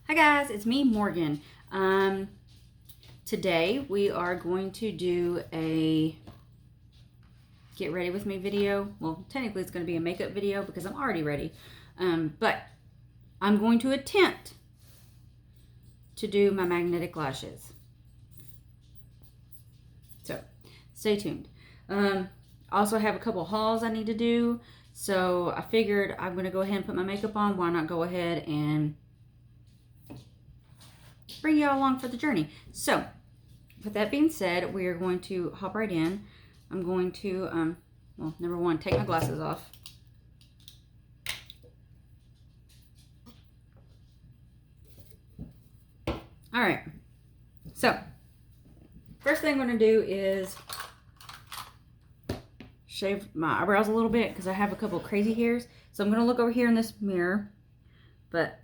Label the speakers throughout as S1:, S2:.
S1: Hi guys, it's me, Morgan. Today we are going to do a get ready with me video. Well, technically it's going to be a makeup video because I'm already ready. But I'm going to attempt to do my magnetic lashes. So, stay tuned. Also have a couple hauls I need to do. So I figured I'm going to go ahead and put my makeup on. Why not go ahead and bring you all along for the journey. So, with that being said, we are going to hop right in. I'm going to, well, number one, take my glasses off. All right. So, first thing I'm going to do is shave my eyebrows a little bit because I have a couple crazy hairs. So I'm going to look over here in this mirror, but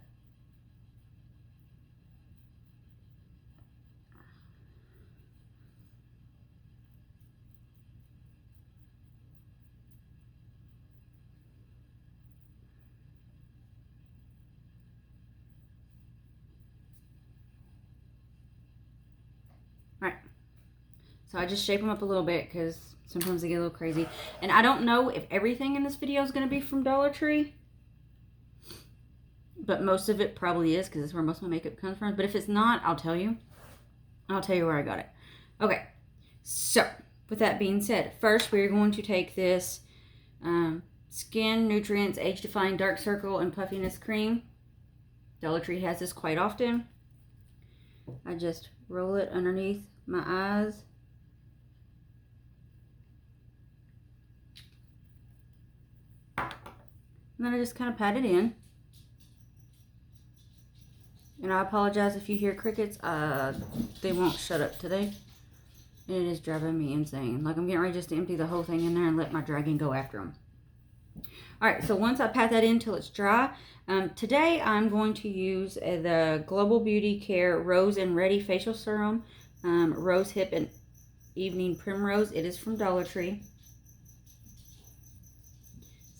S1: all right. So I just shape them up a little bit because sometimes they get a little crazy. And I don't know if everything in this video is going to be from Dollar Tree. But most of it probably is because that's where most of my makeup comes from. But if it's not, I'll tell you. I'll tell you where I got it. Okay. So, with that being said, first we're going to take this Skin Nutrients Age Defying Dark Circle and Puffiness Cream. Dollar Tree has this quite often. I just roll it underneath my eyes. And then I just kind of pat it in. And I apologize if you hear crickets. They won't shut up today. It is driving me insane. Like I'm getting ready just to empty the whole thing in there and let my dragon go after them. Alright, so once I pat that in till it's dry, today I'm going to use the Global Beauty Care Rose and Ready Facial Serum. Rose Hip and Evening Primrose. It is from Dollar Tree.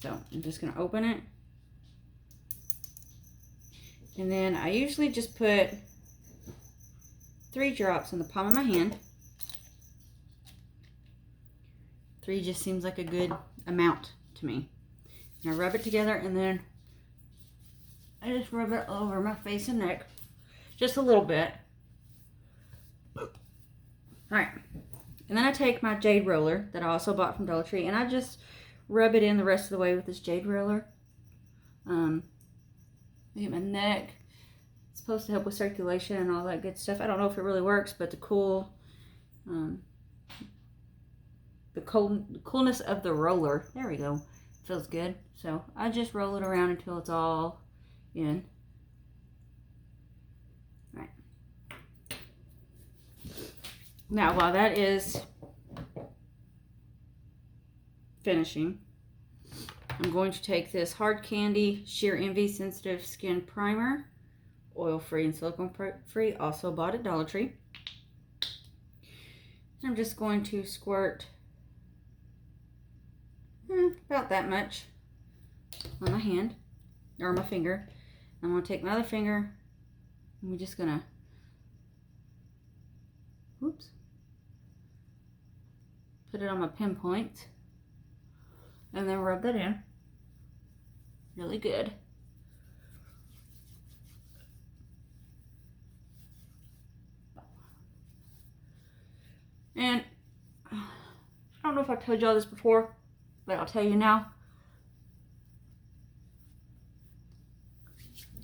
S1: So I'm just going to open it. And then I usually just put 3 drops in the palm of my hand. 3 just seems like a good amount to me. And I rub it together and then I just rub it over my face and neck. Just a little bit. Alright. And then I take my jade roller that I also bought from Dollar Tree and I just rub it in the rest of the way with this jade roller. Look at my neck. It's supposed to help with circulation and all that good stuff. I don't know if it really works, but the coolness of the roller, there we go, feels good. So I just roll it around until it's all in. All right. Now, while that is finishing, I'm going to take this Hard Candy Sheer Envy Sensitive Skin Primer, oil-free and silicone-free, also bought at Dollar Tree. I'm just going to squirt about that much on my hand, or my finger. I'm going to take my other finger, and we're just going to, put it on my pinpoint. And then rub that in. Really good. And I don't know if I've told y'all this before, but I'll tell you now.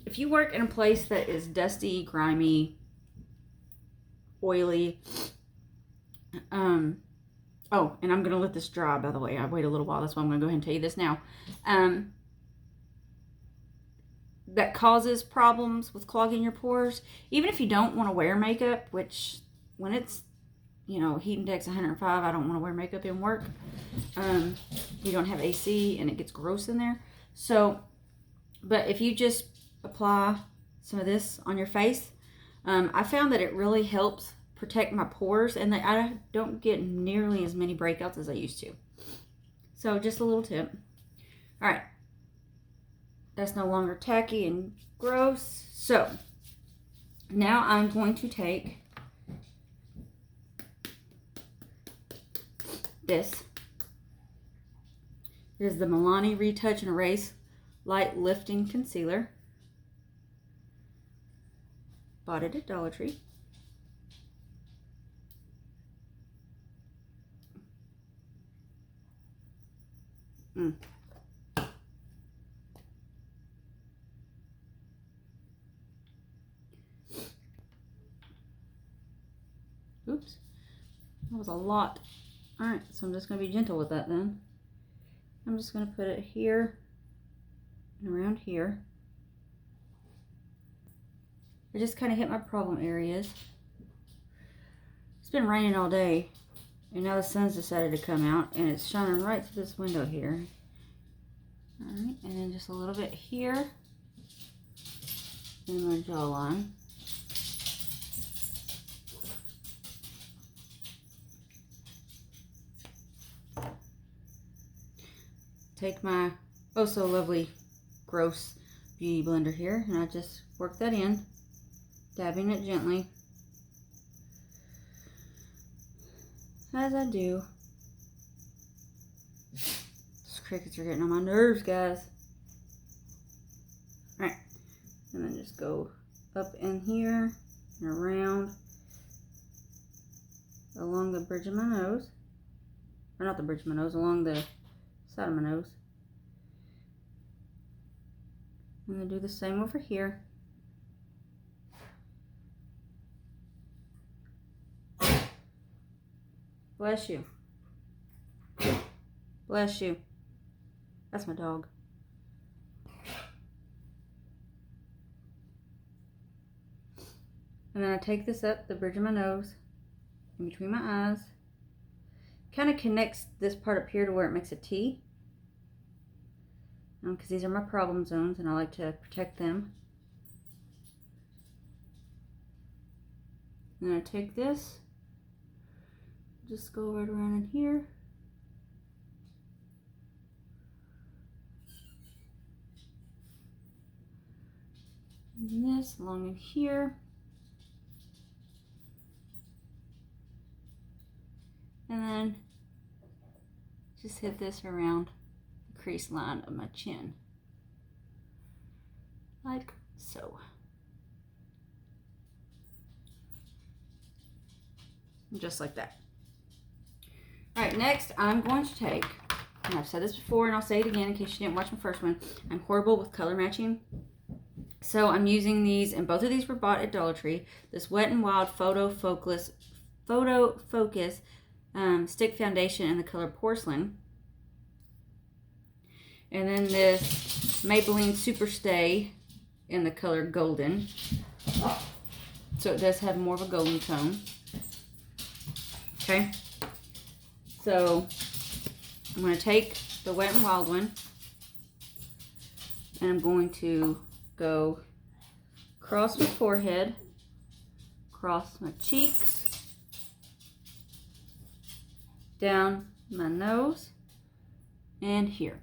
S1: If you work in a place that is dusty, grimy, oily, oh, and I'm going to let this dry, by the way. I wait a little while. That's why I'm going to go ahead and tell you this now. That causes problems with clogging your pores. Even if you don't want to wear makeup, which when it's, you know, heat index 105, I don't want to wear makeup in work. You don't have AC and it gets gross in there. So, but if you just apply some of this on your face, I found that it really helps protect my pores and that I don't get nearly as many breakouts as I used to. So just a little tip. All right. That's no longer tacky and gross. So Now I'm going to take this. This is the Milani Retouch and Erase Light Lifting Concealer. Bought it at Dollar Tree. Oops, that was a lot. All right, so I'm just going to be gentle with that then. I'm just going to put it here and around here. I just kind of hit my problem areas. It's been raining all day, and now the sun's decided to come out, and it's shining right through this window here. All right, and then just a little bit here in my jawline. Take my oh so lovely gross beauty blender here, and I just work that in, dabbing it gently as I do. These crickets are getting on my nerves, guys. Alright, and then just go up in here and around along the bridge of my nose, or not the bridge of my nose, along the side of my nose. I'm going to do the same over here. Bless you. Bless you. That's my dog. And then I take this up the bridge of my nose, in between my eyes. Kind of connects this part up here to where it makes a T. Because these are my problem zones and I like to protect them. And then I take this, just go right around in here. And this along in here. And then just hit this around the crease line of my chin. Like so. Just like that. Alright, next I'm going to take, and I've said this before and I'll say it again in case you didn't watch my first one, I'm horrible with color matching. So I'm using these, and both of these were bought at Dollar Tree. This Wet n Wild Photo Focus Stick Foundation in the color Porcelain. And then this Maybelline Super Stay in the color Golden. So it does have more of a golden tone. Okay. So I'm going to take the Wet n Wild one, and I'm going to go across my forehead, across my cheeks, down my nose, and here.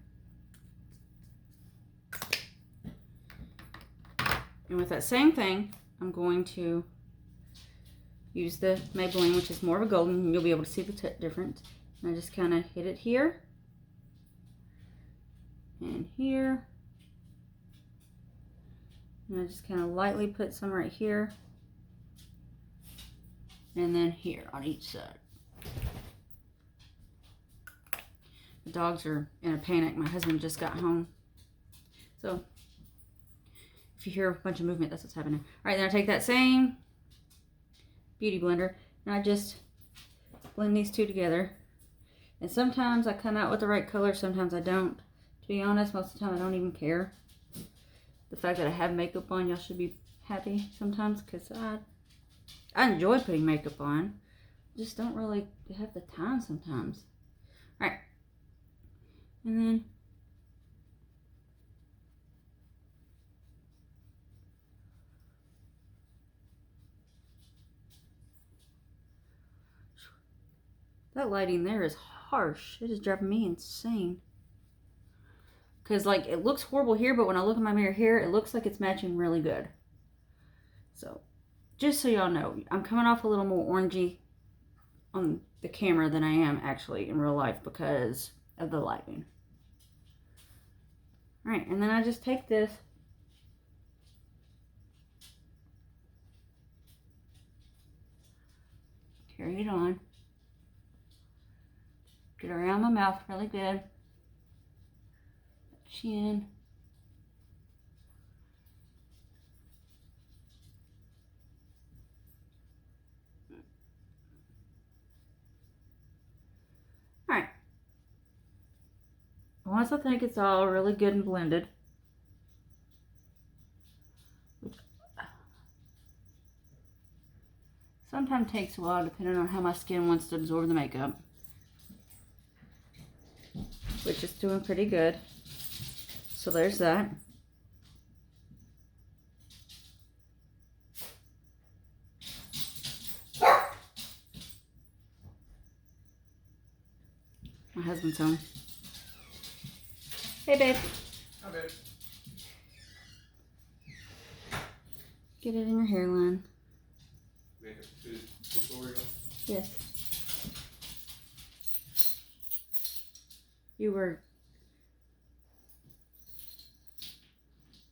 S1: And with that same thing, I'm going to use the Maybelline, which is more of a golden, and you'll be able to see the difference. And I just kind of hit it here, and here. And I just kind of lightly put some right here, and then here on each side. The dogs are in a panic. My husband just got home. So if you hear a bunch of movement, that's what's happening. All right, then I take that same beauty blender and I just blend these two together. And sometimes I come out with the right color, sometimes I don't. To be honest, most of the time I don't even care. The fact that I have makeup on, y'all should be happy sometimes, because I enjoy putting makeup on. Just don't really have the time sometimes. All right. And then that lighting there is harsh. It is driving me insane. Because, like, it looks horrible here, but when I look in my mirror here, it looks like it's matching really good. So, just so y'all know, I'm coming off a little more orangey on the camera than I am actually in real life because of the lighting. All right, and then I just take this, carry it on, get around my mouth really good, chin. All right. Once I think it's all really good and blended, which sometimes takes a while depending on how my skin wants to absorb the makeup, which is doing pretty good. So there's that. My husband's home. Hey, babe.
S2: Hi, babe.
S1: Get it in your hairline.
S2: Make a tutorial.
S1: Yes. You were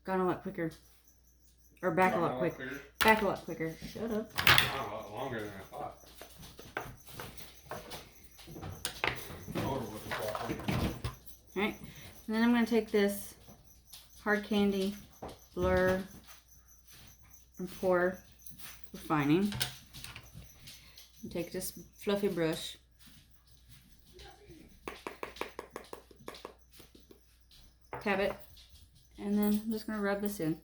S1: gone a lot quicker. Or back a lot quicker. Back a lot quicker. Shut up.
S2: Wow, a lot longer than I thought.
S1: Alright. And then I'm going to take this Hard Candy Blur and Pore Refining. And take this fluffy brush. Tap it. And then I'm just going to rub this in.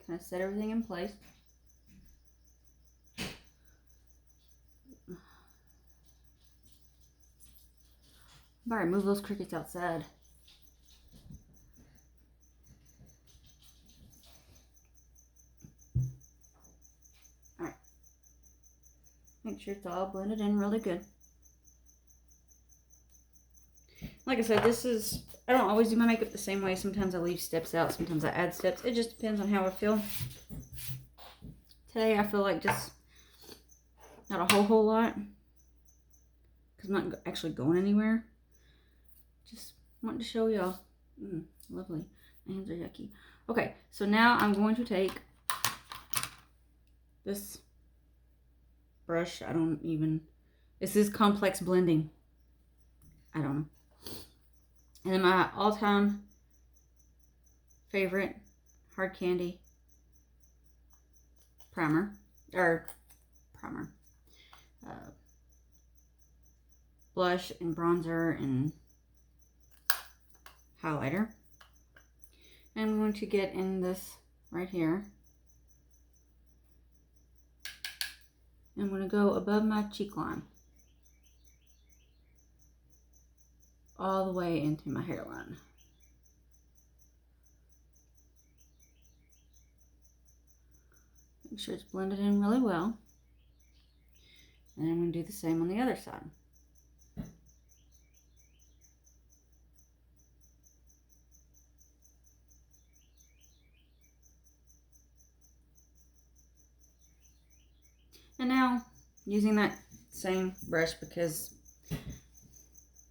S1: Kind of set everything in place. Alright, move those crickets outside. Alright. Make sure it's all blended in really good. Like I said, I don't always do my makeup the same way. Sometimes I leave steps out, sometimes I add steps. It just depends on how I feel. Today I feel like just not a whole lot. Because I'm not actually going anywhere. Just wanted to show y'all. Lovely. My hands are yucky. Okay, so now I'm going to take this brush. This is complex blending. I don't know. And then my all-time favorite Hard Candy primer. Blush and bronzer and highlighter. And I'm going to get in this right here. I'm going to go above my cheek line. All the way into my hairline. Make sure it's blended in really well. And then I'm going to do the same on the other side. And now, using that same brush because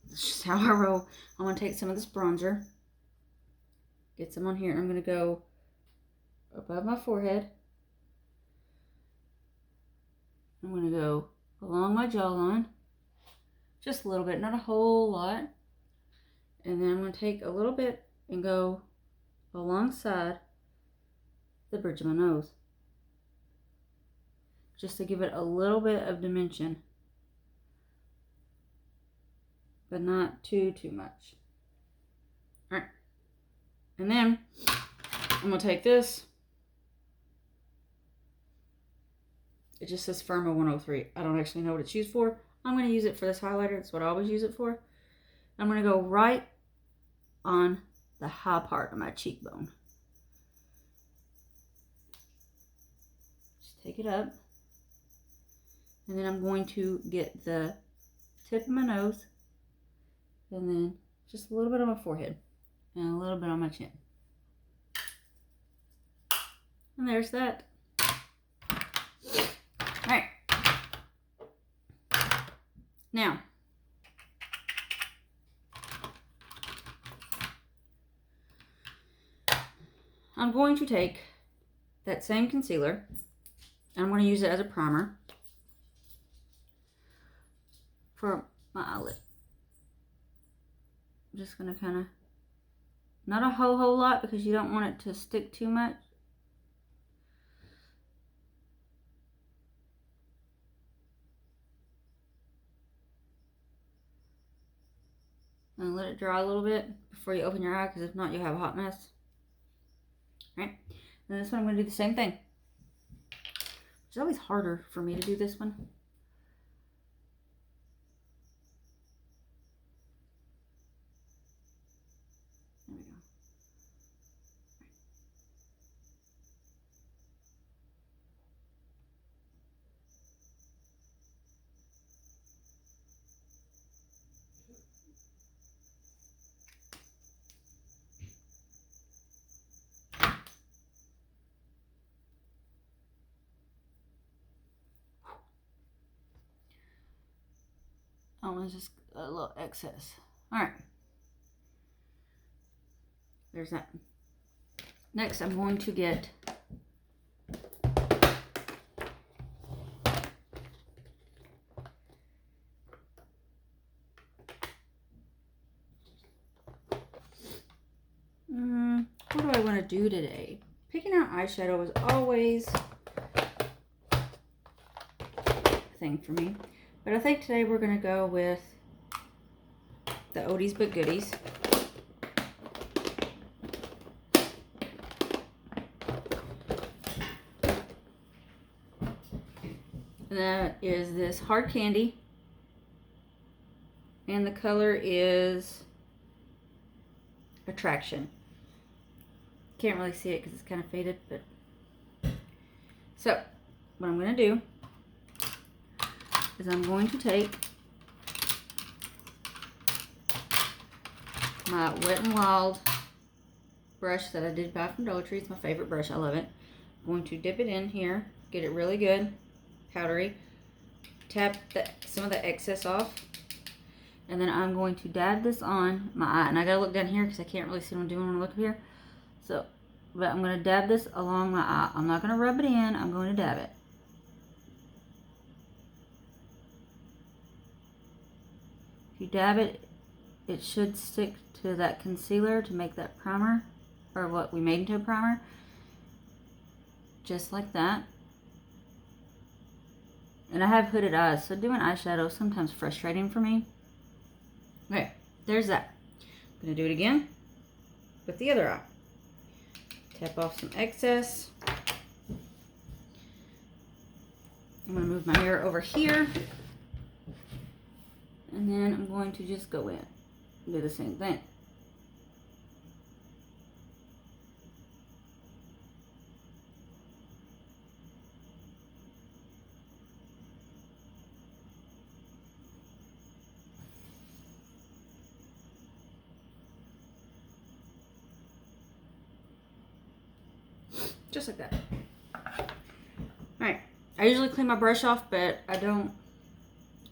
S1: that's just how I roll, I'm going to take some of this bronzer, get some on here. I'm going to go above my forehead. I'm going to go along my jawline, just a little bit, not a whole lot. And then I'm going to take a little bit and go alongside the bridge of my nose, just to give it a little bit of dimension, but not too much. All right, and then I'm gonna take this. It just says Firma 103. I don't actually know what it's used for. I'm gonna use it for this highlighter. That's what I always use it for. I'm gonna go right on the high part of my cheekbone. Just take it up. And then I'm going to get the tip of my nose, and then just a little bit on my forehead, and a little bit on my chin. And there's that. Now, I'm going to take that same concealer and I'm going to use it as a primer for my eyelid. I'm just going to kind of, not a whole lot because you don't want it to stick too much. And let it dry a little bit before you open your eye, because if not, you'll have a hot mess. Right? And this one I'm going to do the same thing. It's always harder for me to do this one. There we go. Oh, it's just a little excess. All right. There's that. Next, I'm going to get what do I want to do today? Picking out eyeshadow is always a thing for me. But I think today we're going to go with the Oldies But Goodies. And that is this Hard Candy. And the color is Attraction. Can't really see it because it's kind of faded, but so what I'm going to do is I'm going to take my Wet n Wild brush that I did buy from Dollar Tree. It's my favorite brush. I love it. I'm going to dip it in here, get it really good, powdery, tap some of the excess off, and then I'm going to dab this on my eye. And I gotta look down here because I can't really see what I'm doing when I look up here. So, but I'm going to dab this along my eye. I'm not going to rub it in. I'm going to dab it. If you dab it, it should stick to that concealer to make that primer, or what we made into a primer. Just like that. And I have hooded eyes, so doing eyeshadow is sometimes frustrating for me. Okay, there's that. I'm going to do it again with the other eye. Tap off some excess. I'm going to move my hair over here. And then I'm going to just go in and do the same thing. Just like that. Alright. I usually clean my brush off, but I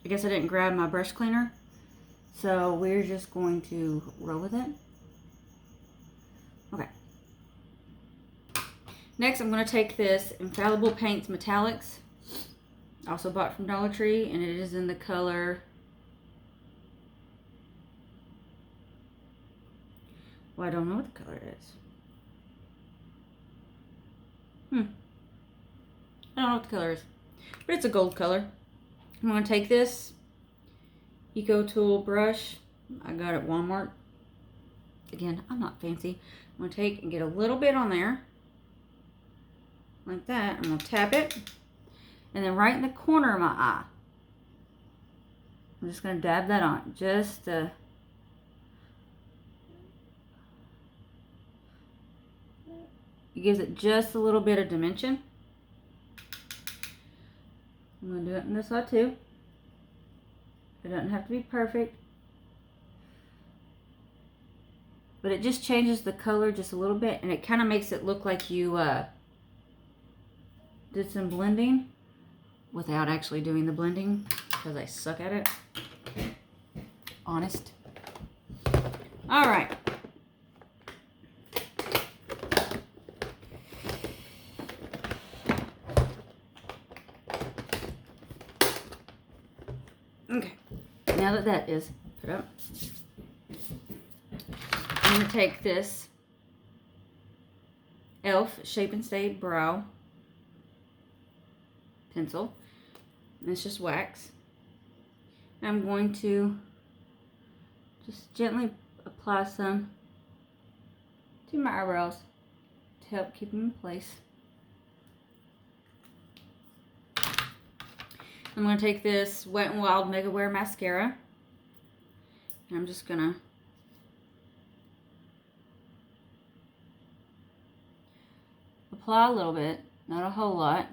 S1: guess I didn't grab my brush cleaner. So we're just going to roll with it. Okay. Next, I'm going to take this Infallible Paints Metallics. Also bought from Dollar Tree, and it is in the color... Well, I don't know what the color is. I don't know what the color is, but it's a gold color. I'm going to take this Eco Tool brush. I got it at Walmart. Again, I'm not fancy. I'm going to take and get a little bit on there. Like that. I'm going to tap it. And then right in the corner of my eye, I'm just going to dab that on. Just it gives it just a little bit of dimension. I'm going to do it on this side too. It doesn't have to be perfect. But it just changes the color just a little bit, and it kind of makes it look like you did some blending without actually doing the blending. because I suck at it. Honest. All right. Okay. Now that that is put up, I'm going to take this e.l.f. Shape and Stay Brow pencil. And it's just wax. I'm going to just gently apply some to my eyebrows to help keep them in place. I'm going to take this Wet n Wild Mega Wear Mascara. And I'm just going to apply a little bit, not a whole lot.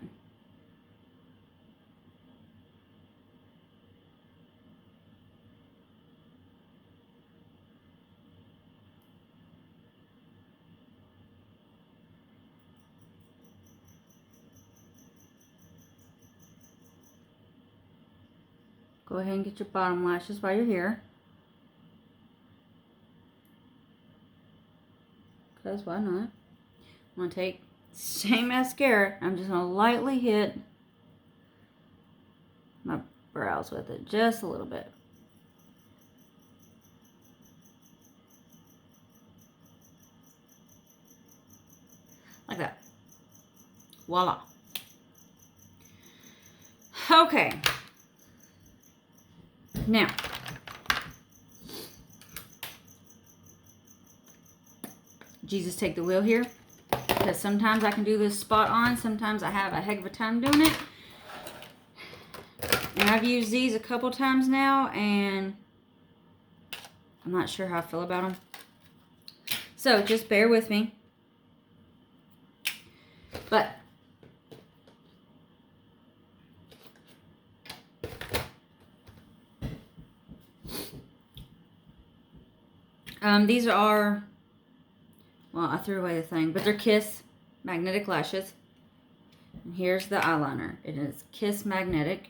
S1: Go ahead and get your bottom lashes while you're here. Because why not? I'm going to take the same mascara. I'm just going to lightly hit my brows with it. Just a little bit. Like that. Voila. Okay. Now, Jesus, take the wheel here, because sometimes I can do this spot on, sometimes I have a heck of a time doing it. And I've used these a couple times now, and I'm not sure how I feel about them. So, just bear with me. But these are, well, I threw away the thing, but they're Kiss Magnetic Lashes. And here's the eyeliner. It is Kiss Magnetic.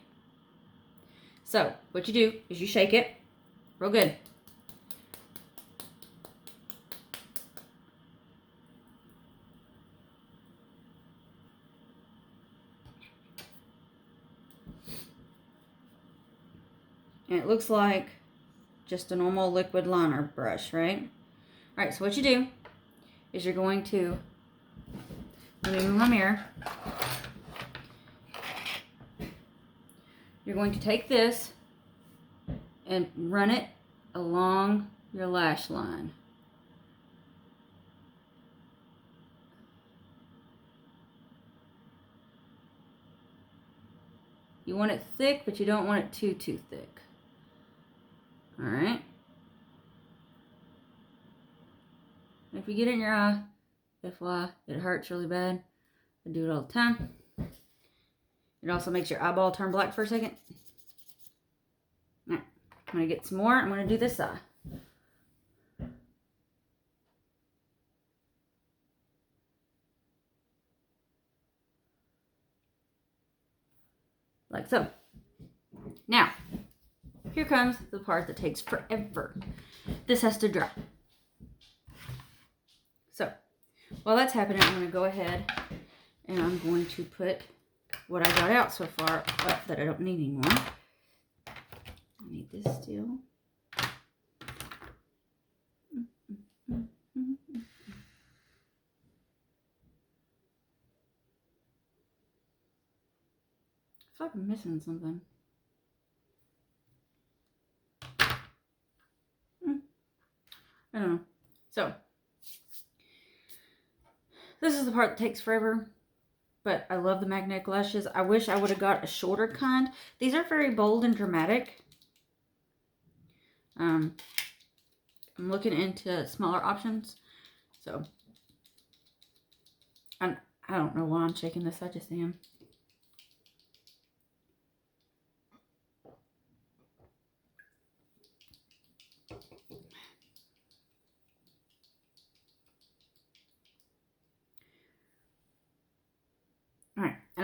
S1: So, what you do is you shake it real good. And it looks like just a normal liquid liner brush, right? All right, so what you do is you're going to, let me move my mirror. You're going to take this and run it along your lash line. You want it thick, but you don't want it too thick. All right. If you get it in your eye, if it hurts really bad, I do it all the time. It also makes your eyeball turn black for a second. All right. I'm going to get some more. I'm going to do this eye. Like so. Now, here comes the part that takes forever. This has to dry. So, while that's happening, I'm going to go ahead and I'm going to put what I got out so far up that I don't need anymore. I need this still. I feel like I'm missing something. I don't know. So, this is the part that takes forever, but I love the magnetic lashes. I wish I would have got a shorter kind. These are very bold and dramatic. I'm looking into smaller options. So, I don't know why I'm shaking this. I just am. Alright, and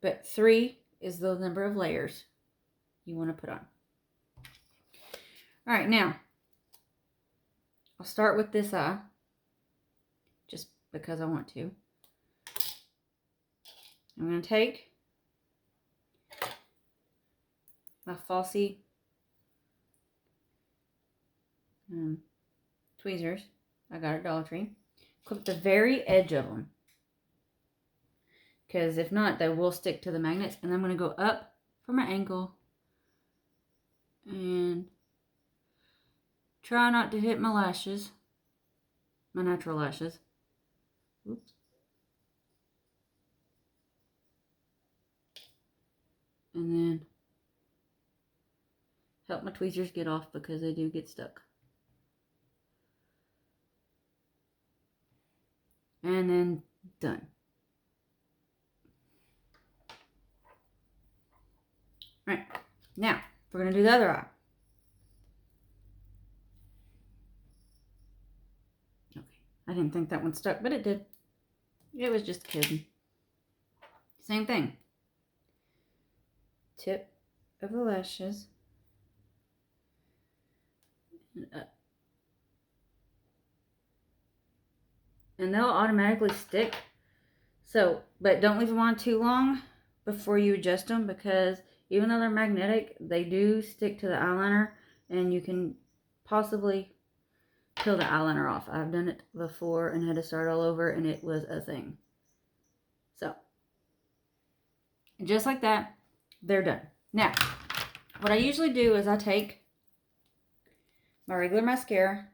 S1: but 3 is the number of layers you want to put on. All right, now I'll start with this eye, just because I want to. I'm going to take my Falsie tweezers. I got at Dollar Tree. Clip the very edge of them, because if not, they will stick to the magnets. And I'm going to go up for my angle and try not to hit my lashes, my natural lashes. Oops. And then help my tweezers get off, because they do get stuck. And then done. Right, now we're going to do the other eye. Okay, I didn't think that one stuck, but it did. It was just kidding. Same thing. Tip of the lashes and up. And they'll automatically stick. So, but don't leave them on too long before you adjust them, because even though they're magnetic, they do stick to the eyeliner, and you can possibly peel the eyeliner off. I've done it before and had to start all over, and it was a thing. So, just like that, they're done. Now, what I usually do is I take my regular mascara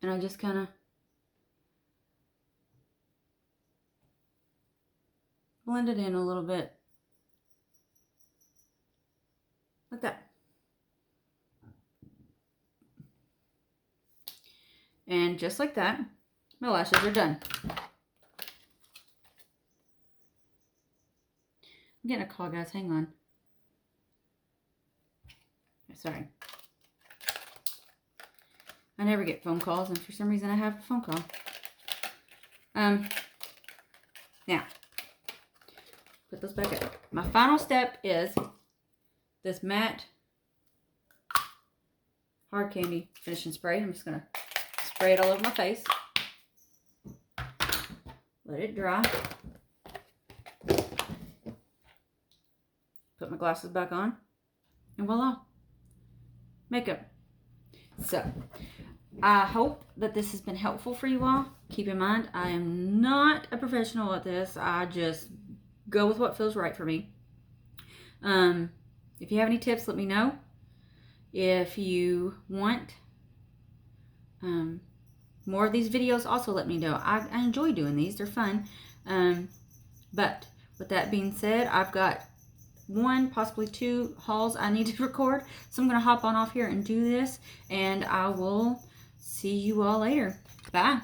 S1: and I just kind of blend it in a little bit. Like that. And just like that, my lashes are done. I'm getting a call, guys. Hang on. Sorry. I never get phone calls, and for some reason I have a phone call. Now, put those back up. My final step is this matte hard candy finishing spray. I'm just going to spray it all over my face. Let it dry. Put my glasses back on. And voila. Makeup. So, I hope that this has been helpful for you all. Keep in mind, I am not a professional at this. I just go with what feels right for me. If you have any tips, let me know. If you want more of these videos, also let me know. I enjoy doing these. They're fun. But with that being said, I've got 1, possibly 2 hauls I need to record. So I'm going to hop on off here and do this. And I will see you all later. Bye.